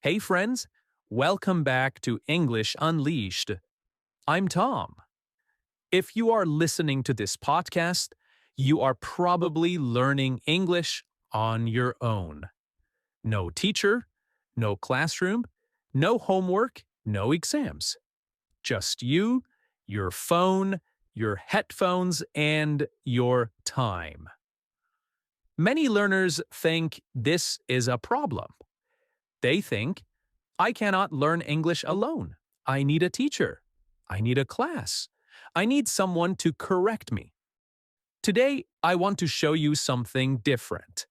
Hey friends, welcome back to English Unleashed. I'm Tom. If you are listening to this podcast, you are probably learning English on your own. No teacher, no classroom, no homework, no exams. Just you, your phone, your headphones, and your time. Many learners think this is a problem. They think, I cannot learn English alone. I need a teacher. I need a class. I need someone to correct me. Today, I want to show you something different.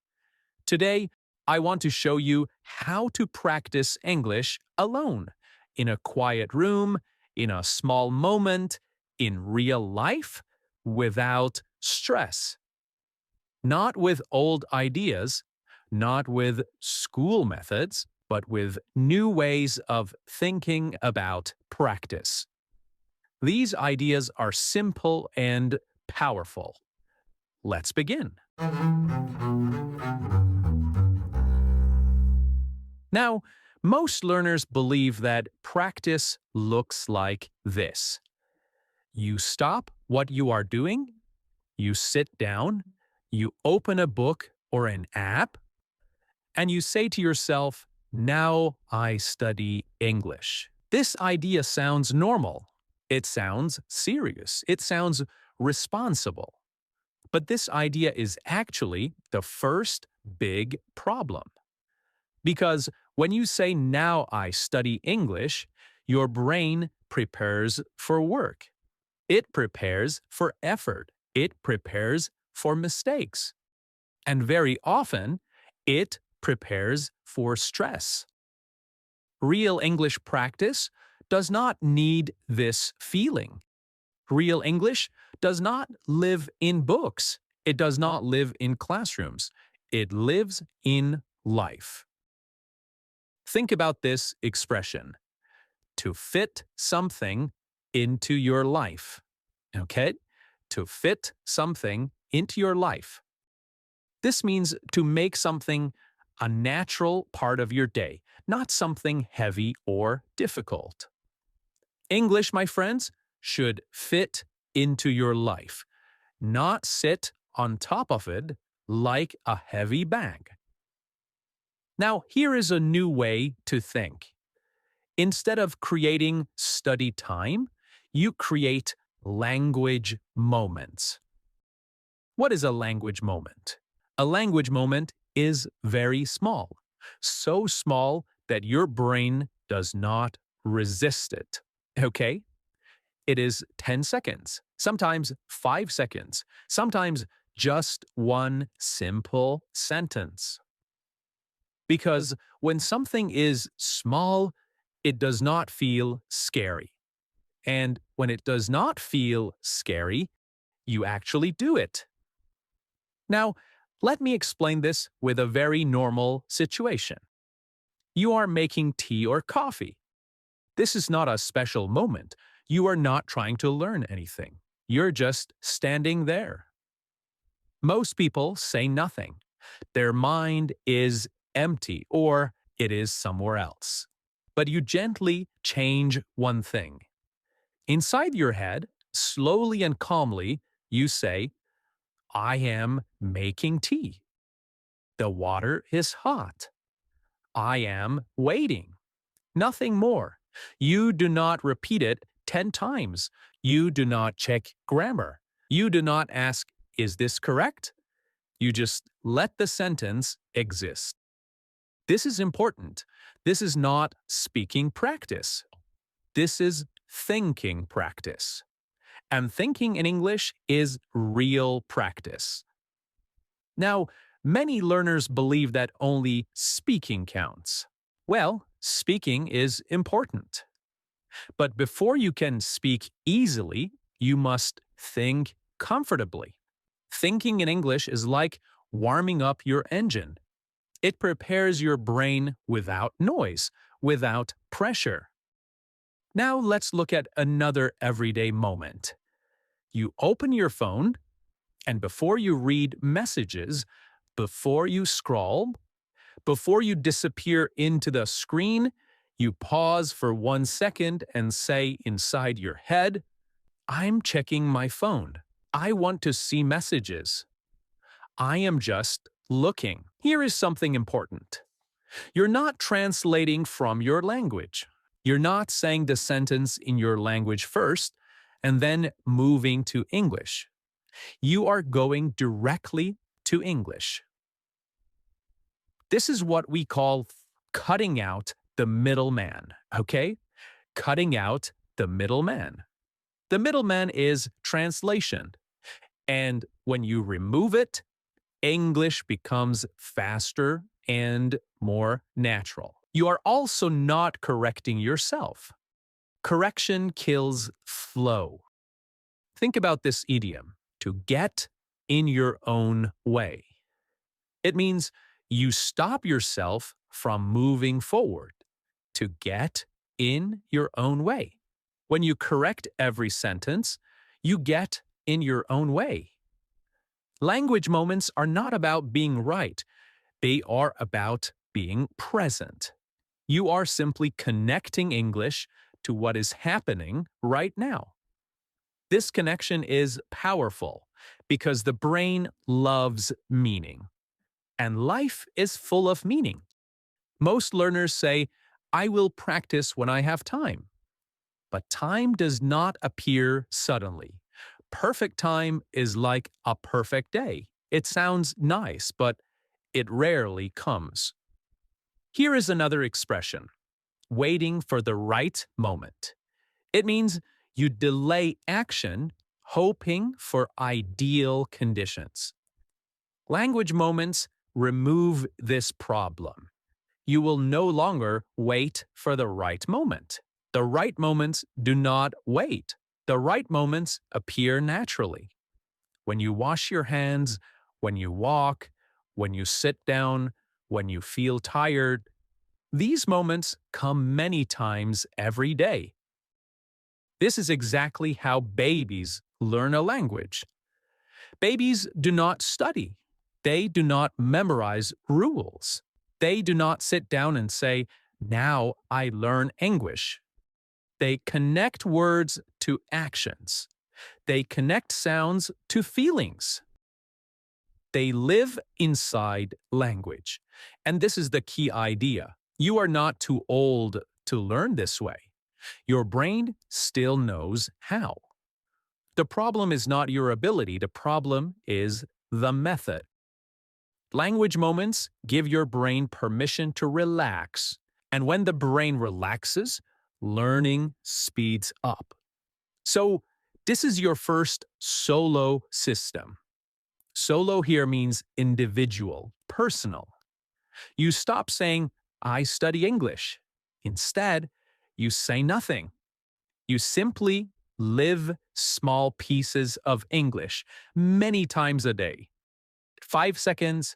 Today, I want to show you how to practice English alone, in a quiet room, in a small moment, in real life, without stress. Not with old ideas, not with school methods, but with new ways of thinking about practice. These ideas are simple and powerful. Let's begin. Now, most learners believe that practice looks like this. You stop what you are doing, you sit down, you open a book or an app, and you say to yourself, now I study English. This idea sounds normal. It sounds serious. It sounds responsible. But this idea is actually the first big problem. Because when you say, now I study English, your brain prepares for work. It prepares for effort. It prepares for mistakes. And very often, it prepares for stress. Real English practice does not need this feeling. Real English does not live in books. It does not live in classrooms. It lives in life. Think about this expression, to fit something into your life. Okay? To fit something into your life. This means to make something a natural part of your day, not something heavy or difficult. English, my friends, should fit into your life, not sit on top of it like a heavy bag. Now, here is a new way to think. Instead of creating study time, you create language moments. What is a language moment? A language moment is very small, so small that your brain does not resist it. Okay? It is 10 seconds, sometimes 5 seconds, sometimes just one simple sentence. Because when something is small, it does not feel scary. And when it does not feel scary, you actually do it. Now, let me explain this with a very normal situation. You are making tea or coffee. This is not a special moment. You are not trying to learn anything. You're just standing there. Most people say nothing. Their mind is empty or it is somewhere else. But you gently change one thing. Inside your head, slowly and calmly, you say, I am making tea. The water is hot. I am waiting. Nothing more. You do not repeat it 10 times. You do not check grammar. You do not ask, is this correct? You just let the sentence exist. This is important. This is not speaking practice. This is thinking practice. And thinking in English is real practice. Now, many learners believe that only speaking counts. Well, speaking is important. But before you can speak easily, you must think comfortably. Thinking in English is like warming up your engine. It prepares your brain without noise, without pressure. Now let's look at another everyday moment. You open your phone, and before you read messages, before you scroll, Before you disappear into the screen, you pause for 1 second and say inside your head, I'm checking my phone. I want to see messages. I am just looking. Here is something important. You're not translating from your language. You're not saying the sentence in your language first and then moving to English. You are going directly to English. This is what we call cutting out the middleman, okay? Cutting out the middleman. The middleman is translation. And when you remove it, English becomes faster and more natural. You are also not correcting yourself. Correction kills flow. Think about this idiom, to get in your own way. It means you stop yourself from moving forward, to get in your own way. When you correct every sentence, you get in your own way. Language moments are not about being right. They are about being present. You are simply connecting English to what is happening right now. This connection is powerful because the brain loves meaning. And life is full of meaning. Most learners say, I will practice when I have time. But time does not appear suddenly. Perfect time is like a perfect day. It sounds nice, but it rarely comes. Here is another expression, waiting for the right moment. It means you delay action, hoping for ideal conditions. Language moments remove this problem. You will no longer wait for the right moment. The right moments do not wait. The right moments appear naturally. When you wash your hands, when you walk, when you sit down, when you feel tired, these moments come many times every day. This is exactly how babies learn a language. Babies do not study. They do not memorize rules. They do not sit down and say, now I learn English. They connect words to actions. They connect sounds to feelings. They live inside language. And this is the key idea. You are not too old to learn this way. Your brain still knows how. The problem is not your ability. The problem is the method. Language moments give your brain permission to relax. And when the brain relaxes, learning speeds up. So, this is your first solo system. Solo here means individual, personal. You stop saying, I study English. Instead, you say nothing. You simply live small pieces of English many times a day. 5 seconds,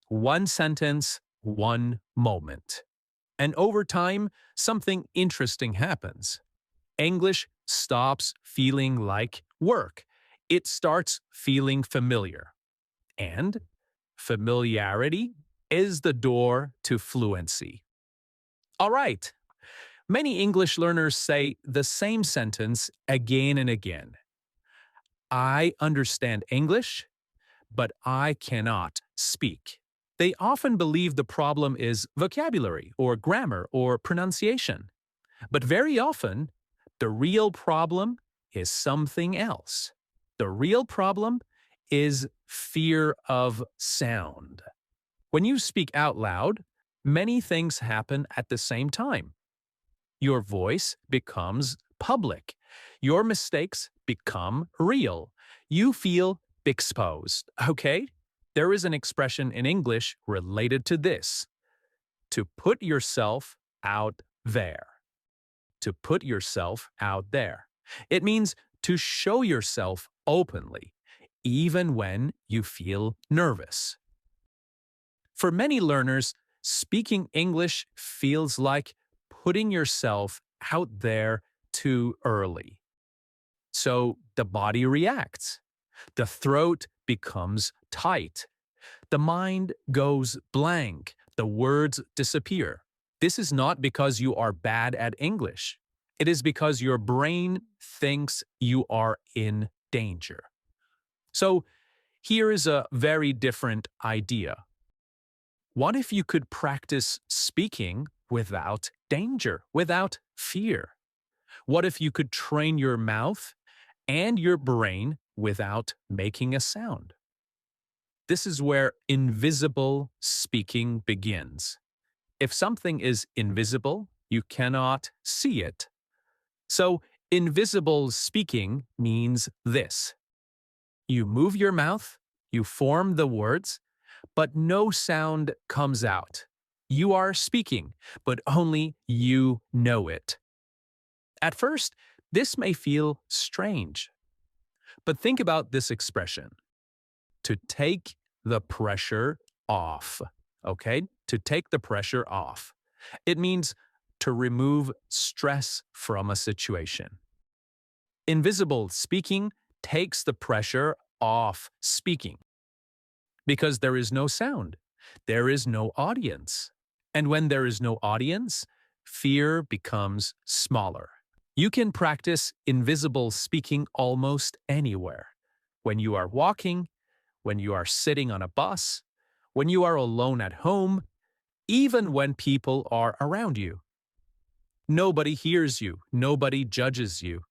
one sentence, one moment. And over time, something interesting happens. English stops feeling like work. It starts feeling familiar. And familiarity is the door to fluency. All right. Many English learners say the same sentence again and again. I understand English, but I cannot speak. They often believe the problem is vocabulary or grammar or pronunciation. But very often, the real problem is something else. The real problem is fear of sound. When you speak out loud, many things happen at the same time. Your voice becomes public. Your mistakes become real. You feel exposed, okay? There is an expression in English related to this. To put yourself out there. To put yourself out there. It means to show yourself openly, even when you feel nervous. For many learners, speaking English feels like putting yourself out there too early. So the body reacts. The throat becomes tight. The mind goes blank. The words disappear. This is not because you are bad at English. It is because your brain thinks you are in danger. So here is a very different idea. What if you could practice speaking without danger, without fear? What if you could train your mouth and your brain without making a sound? This is where invisible speaking begins. If something is invisible, you cannot see it. So, invisible speaking means this. You move your mouth, you form the words, but no sound comes out. You are speaking, but only you know it. At first, this may feel strange, but think about this expression. To take the pressure off, okay? To take the pressure off. It means to remove stress from a situation. Invisible speaking takes the pressure off speaking because there is no sound, there is no audience. And when there is no audience, fear becomes smaller. You can practice invisible speaking almost anywhere. When you are walking, when you are sitting on a bus, when you are alone at home, even when people are around you. Nobody hears you, nobody judges you.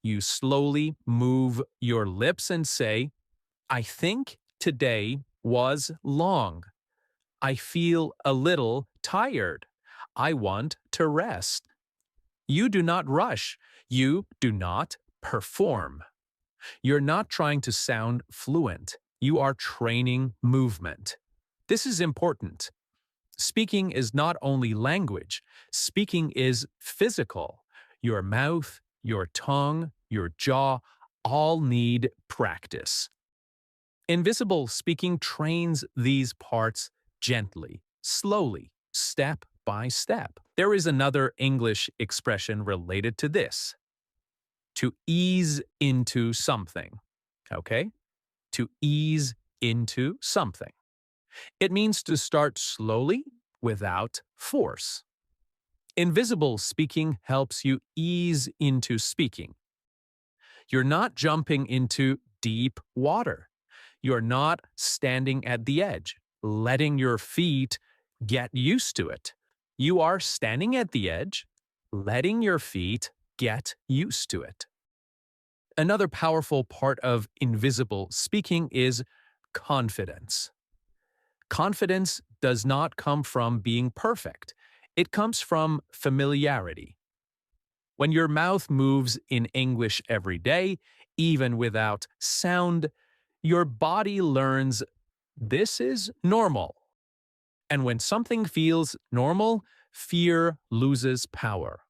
You slowly move your lips and say, I think today was long. I feel a little tired. I want to rest. You do not rush. You do not perform. You're not trying to sound fluent. You are training movement. This is important. Speaking is not only language. Speaking is physical. Your mouth, your tongue, your jaw all need practice. Invisible speaking trains these parts gently, slowly, step by step. There is another English expression related to this. To ease into something. Okay? To ease into something. It means to start slowly without force. Invisible speaking helps you ease into speaking. You're not jumping into deep water. You're not standing at the edge, letting your feet get used to it. You are standing at the edge, letting your feet get used to it. Another powerful part of invisible speaking is confidence. Confidence does not come from being perfect. It comes from familiarity. When your mouth moves in English every day, even without sound, your body learns this is normal. And when something feels normal, fear loses power.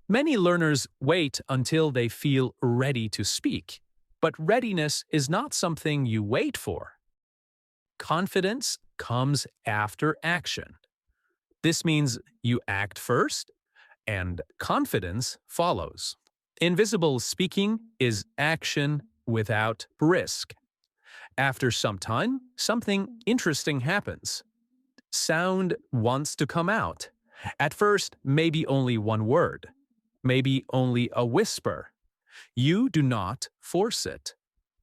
Many learners wait until they feel ready to speak, but readiness is not something you wait for. Confidence comes after action. This means you act first, and confidence follows. Invisible speaking is action without risk. After some time, something interesting happens. Sound wants to come out. At first, maybe only one word, maybe only a whisper. You do not force it.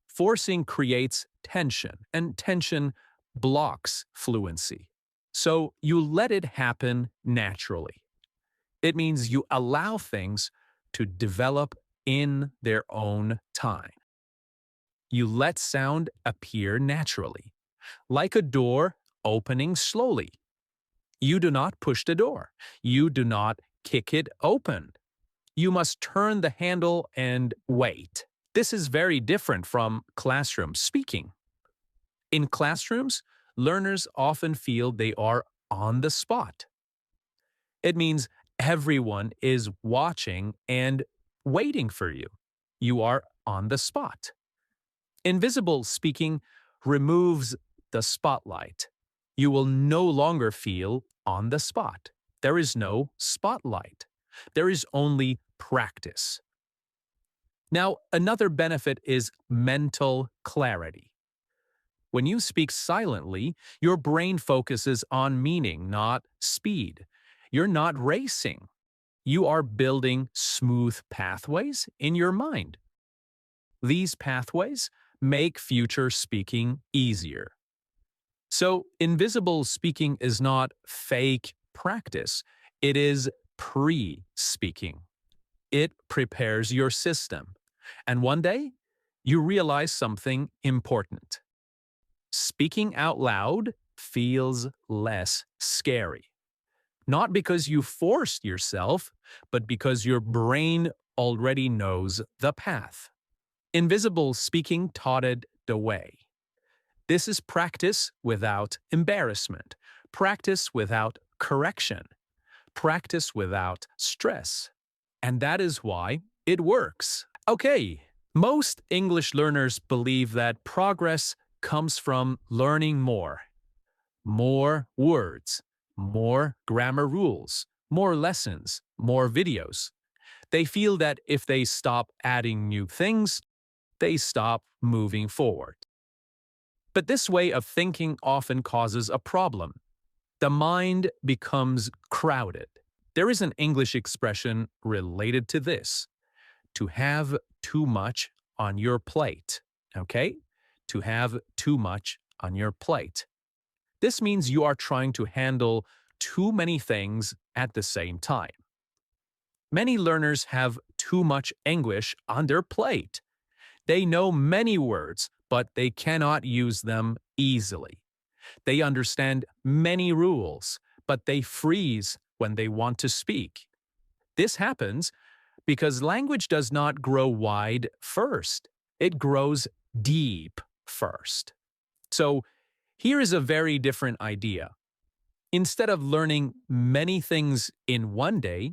Forcing creates tension, and tension blocks fluency. So you let it happen naturally. It means you allow things to develop in their own time. You let sound appear naturally, like a door opening slowly. You do not push the door. You do not kick it open. You must turn the handle and wait. This is very different from classroom speaking. In classrooms, learners often feel they are on the spot. It means everyone is watching and waiting for you. You are on the spot. Invisible speaking removes the spotlight. You will no longer feel on the spot. There is no spotlight. There is only practice. Now, another benefit is mental clarity. When you speak silently, your brain focuses on meaning, not speed. You're not racing. You are building smooth pathways in your mind. These pathways make future speaking easier. So, invisible speaking is not fake practice, it is pre speaking. It prepares your system. And one day, you realize something important. Speaking out loud feels less scary. Not because you forced yourself, but because your brain already knows the path. Invisible speaking taught it the way. This is practice without embarrassment, practice without correction, practice without stress. And that is why it works. Okay, most English learners believe that progress comes from learning more words, more grammar rules, more lessons, more videos. They feel that if they stop adding new things, they stop moving forward. But this way of thinking often causes a problem. The mind becomes crowded. There is an English expression related to this: to have too much on your plate. Okay? To have too much on your plate. This means you are trying to handle too many things at the same time. Many learners have too much English on their plate. They know many words, but they cannot use them easily. They understand many rules, but they freeze when they want to speak. This happens because language does not grow wide first. It grows deep first. So here is a very different idea. Instead of learning many things in one day,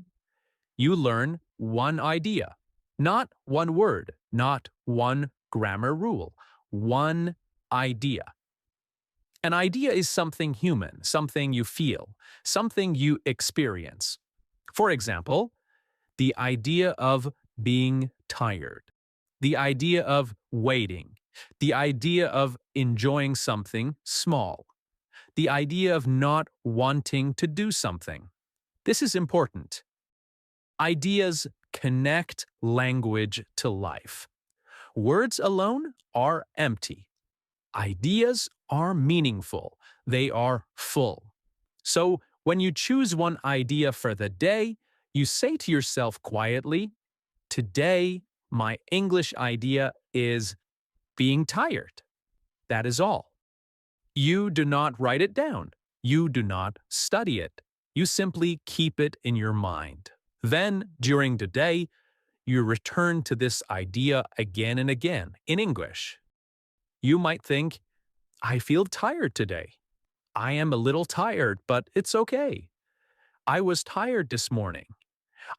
you learn one idea, not one word, not one grammar rule, one idea. An idea is something human, something you feel, something you experience. For example, the idea of being tired, the idea of waiting, the idea of enjoying something small, the idea of not wanting to do something. This is important. Ideas connect language to life. Words alone are empty. Ideas are meaningful. They are full. So when you choose one idea for the day, you say to yourself quietly, "Today, my English idea is being tired." That is all. You do not write it down. You do not study it. You simply keep it in your mind. Then, during the day, you return to this idea again and again in English. You might think, "I feel tired today. I am a little tired, but it's okay. I was tired this morning.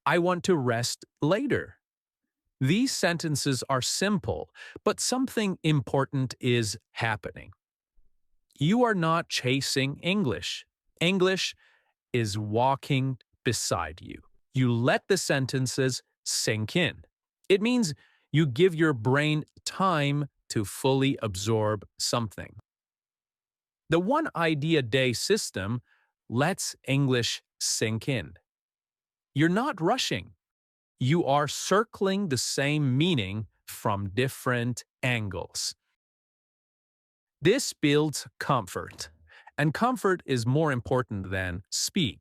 I want to rest later." These sentences are simple, but something important is happening. You are not chasing English. English is walking beside you. You let the sentences sink in. It means you give your brain time to fully absorb something. The one idea day system lets English sink in. You're not rushing. You are circling the same meaning from different angles. This builds comfort, and comfort is more important than speed.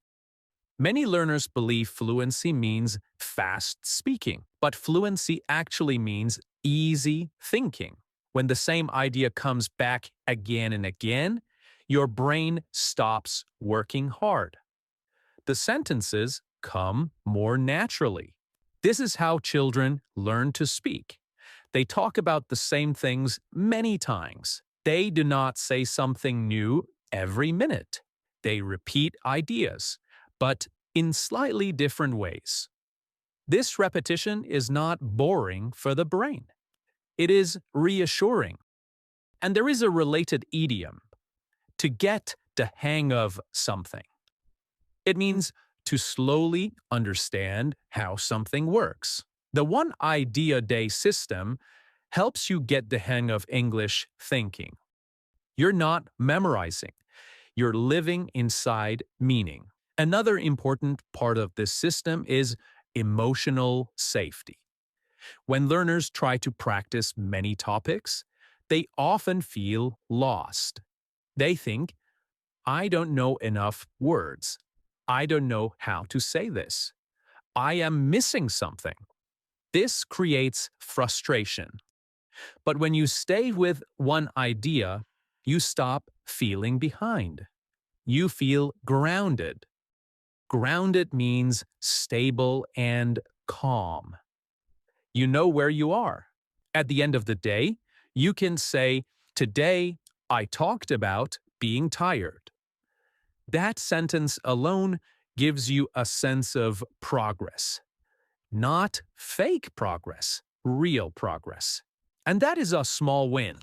Many learners believe fluency means fast speaking, but fluency actually means easy thinking. When the same idea comes back again and again, your brain stops working hard. The sentences come more naturally. This is how children learn to speak. They talk about the same things many times. They do not say something new every minute. They repeat ideas, but in slightly different ways. This repetition is not boring for the brain. It is reassuring. And there is a related idiom: to get the hang of something. It means to slowly understand how something works. The one idea day system helps you get the hang of English thinking. You're not memorizing. You're living inside meaning. Another important part of this system is emotional safety. When learners try to practice many topics, they often feel lost. They think, I don't know enough words. I don't know how to say this. I am missing something. This creates frustration. But when you stay with one idea, you stop feeling behind. You feel grounded. Grounded means stable and calm. You know where you are. At the end of the day, you can say, today I talked about being tired. That sentence alone gives you a sense of progress. Not fake progress, real progress. And that is a small win.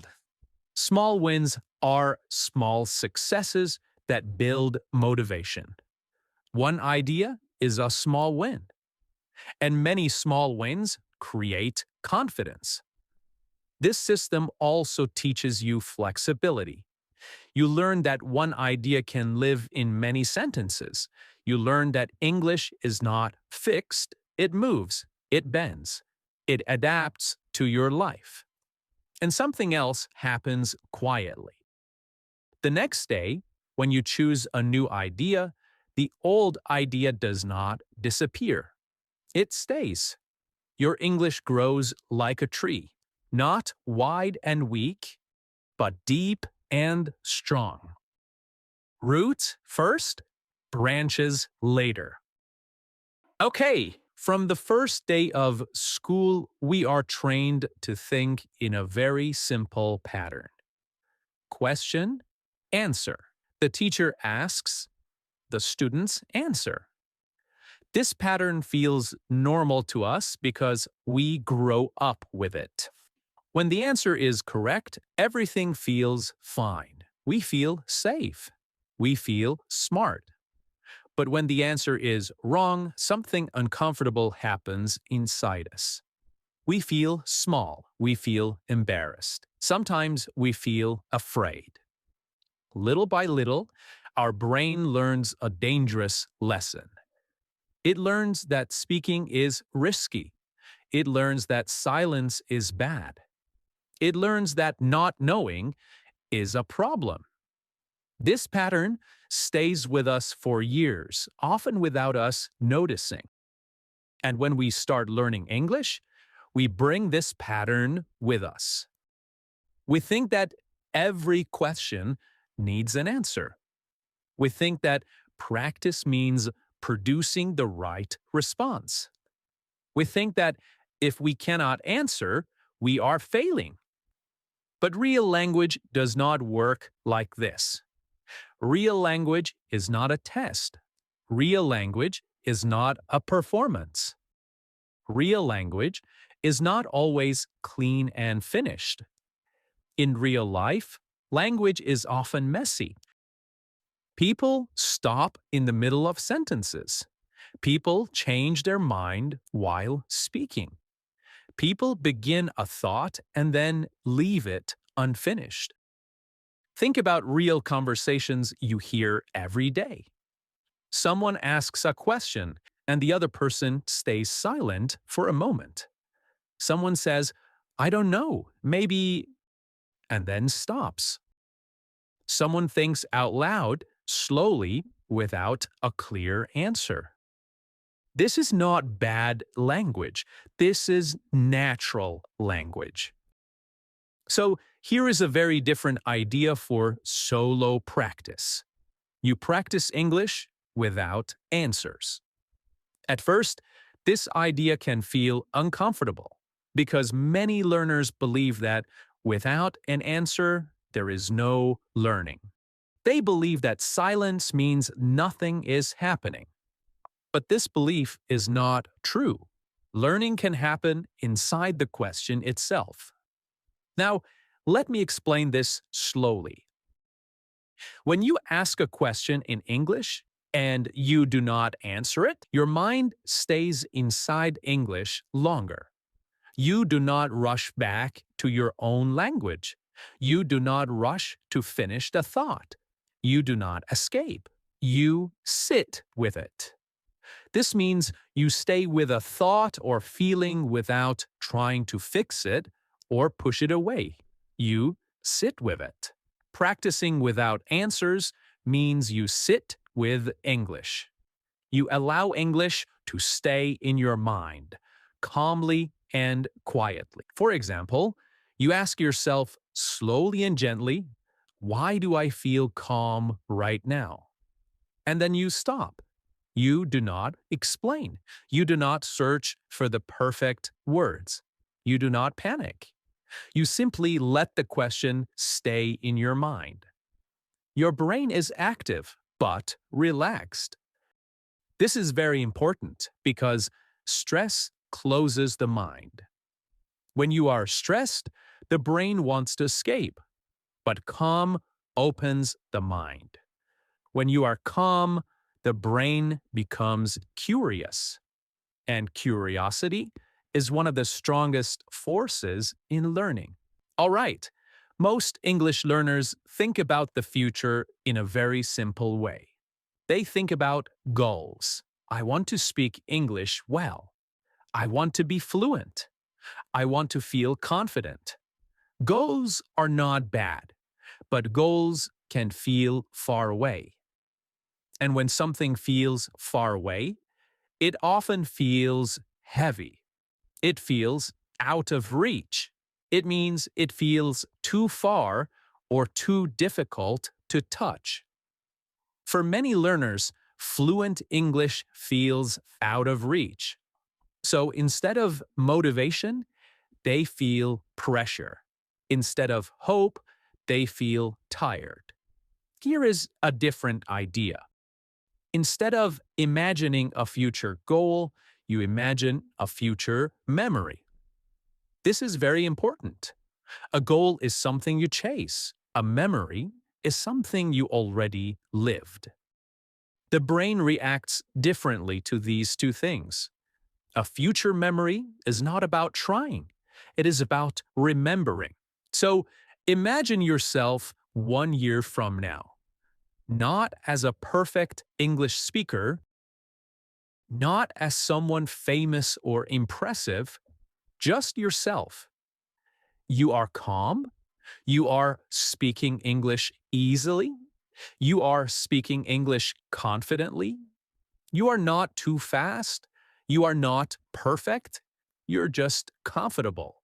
Small wins are small successes that build motivation. One idea is a small win, and many small wins create confidence. This system also teaches you flexibility. You learn that one idea can live in many sentences. You learn that English is not fixed, it moves, it bends, it adapts to your life. And something else happens quietly. The next day, when you choose a new idea, the old idea does not disappear. It stays. Your English grows like a tree, not wide and weak, but deep and strong. Roots first, branches later. Okay, from the first day of school, we are trained to think in a very simple pattern. Question, answer. The teacher asks, the students answer. This pattern feels normal to us because we grow up with it. When the answer is correct, everything feels fine. We feel safe. We feel smart. But when the answer is wrong, something uncomfortable happens inside us. We feel small. We feel embarrassed. Sometimes we feel afraid. Little by little, our brain learns a dangerous lesson. It learns that speaking is risky. It learns that silence is bad. It learns that not knowing is a problem. This pattern stays with us for years, often without us noticing. And when we start learning English, we bring this pattern with us. We think that every question needs an answer. We think that practice means producing the right response. We think that if we cannot answer, we are failing. But real language does not work like this. Real language is not a test. Real language is not a performance. Real language is not always clean and finished. In real life, language is often messy. People stop in the middle of sentences. People change their mind while speaking. People begin a thought and then leave it unfinished. Think about real conversations you hear every day. Someone asks a question and the other person stays silent for a moment. Someone says, I don't know, maybe, and then stops. Someone thinks out loud, slowly, without a clear answer. This is not bad language. This is natural language. So here is a very different idea for solo practice. You practice English without answers. At first, this idea can feel uncomfortable because many learners believe that without an answer, there is no learning. They believe that silence means nothing is happening. But this belief is not true. Learning can happen inside the question itself. Now, let me explain this slowly. When you ask a question in English and you do not answer it, your mind stays inside English longer. You do not rush back to your own language. You do not rush to finish the thought. You do not escape. You sit with it. This means you stay with a thought or feeling without trying to fix it or push it away. You sit with it. Practicing without answers means you sit with English. You allow English to stay in your mind, calmly and quietly. For example, you ask yourself slowly and gently, why do I feel calm right now? And then you stop. You do not explain. You do not search for the perfect words. You do not panic. You simply let the question stay in your mind. Your brain is active, but relaxed. This is very important because stress closes the mind. When you are stressed, the brain wants to escape, but calm opens the mind. When you are calm, the brain becomes curious, and curiosity is one of the strongest forces in learning. All right, most English learners think about the future in a very simple way. They think about goals. I want to speak English well. I want to be fluent. I want to feel confident. Goals are not bad, but goals can feel far away. And when something feels far away, it often feels heavy. It feels out of reach. It means it feels too far or too difficult to touch. For many learners, fluent English feels out of reach. So instead of motivation, they feel pressure. Instead of hope, they feel tired. Here is a different idea. Instead of imagining a future goal, you imagine a future memory. This is very important. A goal is something you chase. A memory is something you already lived. The brain reacts differently to these two things. A future memory is not about trying. It is about remembering. So imagine yourself 1 year from now, not as a perfect English speaker, not as someone famous or impressive, just yourself. You are calm. You are speaking English easily. You are speaking English confidently. You are not too fast. You are not perfect. You're just comfortable.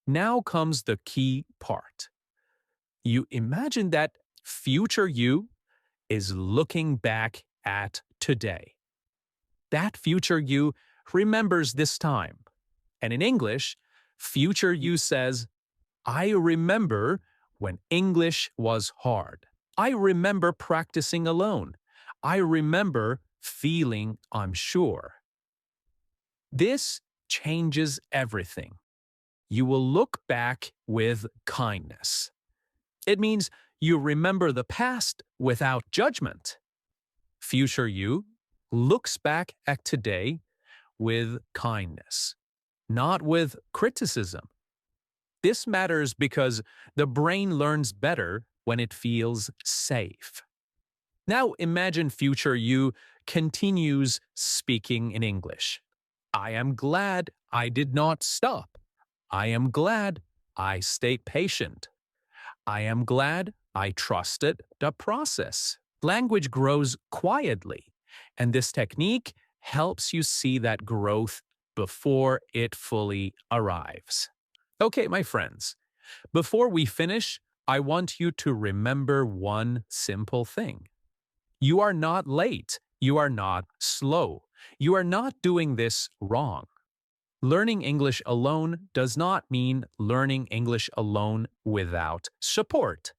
Now comes the key part. You imagine that future you is looking back at today. That future you remembers this time. And in English, future you says, I remember when English was hard. I remember practicing alone. I remember feeling unsure. This changes everything. You will look back with kindness. It means you remember the past without judgment. Future you looks back at today with kindness, not with criticism. This matters because the brain learns better when it feels safe. Now imagine future you continues speaking in English. I am glad I did not stop. I am glad I stayed patient. I am glad I trusted the process. Language grows quietly, and this technique helps you see that growth before it fully arrives. Okay, my friends, before we finish, I want you to remember one simple thing. You are not late. You are not slow. You are not doing this wrong. Learning English alone does not mean learning English alone without support.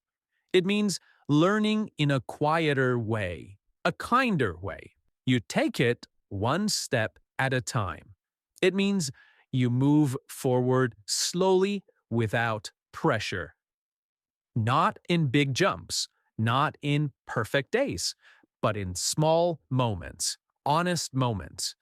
It means learning in a quieter way, a kinder way. You take it one step at a time. It means you move forward slowly without pressure. Not in big jumps, not in perfect days, but in small moments, honest moments.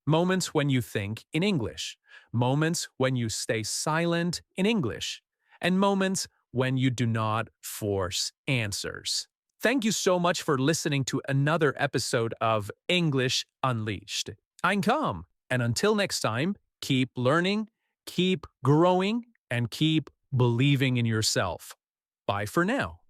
Moments when you think in English, moments when you stay silent in English, and moments when you do not force answers. Thank you so much for listening to another episode of English Unleashed. I'm Tom, and until next time, keep learning, keep growing, and keep believing in yourself. Bye for now.